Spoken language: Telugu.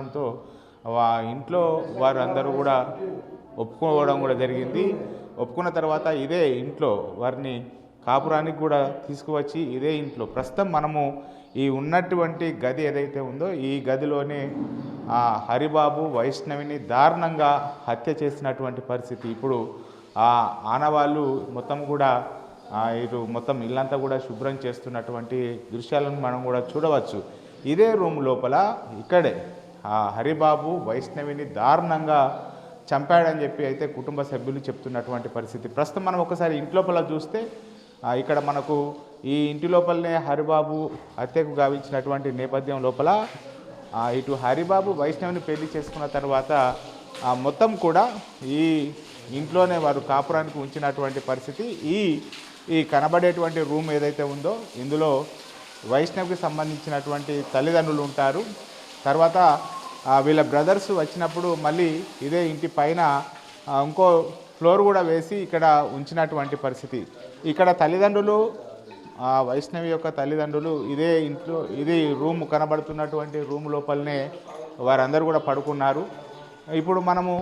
చెప్పడంతో ఇంట్లో వారందరూ కూడా ఒప్పుకోవడం కూడా జరిగింది. ఒప్పుకున్న తర్వాత ఇదే ఇంట్లో వారిని కాపురానికి కూడా తీసుకువచ్చి ఇదే ఇంట్లో ప్రస్తుతం మనము ఈ ఉన్నటువంటి గది ఏదైతే ఉందో ఈ గదిలోనే హరిబాబు వైష్ణవిని దారుణంగా హత్య చేసినటువంటి పరిస్థితి. ఇప్పుడు ఆనవాళ్ళు మొత్తం కూడా ఇటు మొత్తం ఇల్లంతా కూడా శుభ్రం చేస్తున్నటువంటి దృశ్యాలను మనం కూడా చూడవచ్చు. ఇదే రూమ్ లోపల ఇక్కడే హరిబాబు వైష్ణవిని దారుణంగా చంపాడని చెప్పి అయితే కుటుంబ సభ్యులు చెప్తున్నటువంటి పరిస్థితి. ప్రస్తుతం మనం ఒకసారి ఇంట్లోపల చూస్తే ఇక్కడ మనకు ఈ ఇంటి లోపలనే హరిబాబు హత్యకు గావించినటువంటి నేపథ్యం లోపల ఇటు హరిబాబు వైష్ణవిని పెళ్లి చేసుకున్న తర్వాత మొత్తం కూడా ఈ ఇంట్లోనే వారు కాపురానికి ఉంచినటువంటి పరిస్థితి. ఈ కనబడేటువంటి రూమ్ ఏదైతే ఉందో ఇందులో వైష్ణవికి సంబంధించినటువంటి తల్లిదండ్రులు ఉంటారు. తర్వాత వీళ్ళ బ్రదర్స్ వచ్చినప్పుడు మళ్ళీ ఇదే ఇంటి పైన ఇంకో ఫ్లోర్ కూడా వేసి ఇక్కడ ఉంచినటువంటి పరిస్థితి. ఇక్కడ తల్లిదండ్రులు వైష్ణవి యొక్క తల్లిదండ్రులు ఇదే ఇంట్లో ఇది రూమ్ కనబడుతున్నటువంటి రూమ్ లోపలనే వారందరూ కూడా పడుకున్నారు. ఇప్పుడు మనము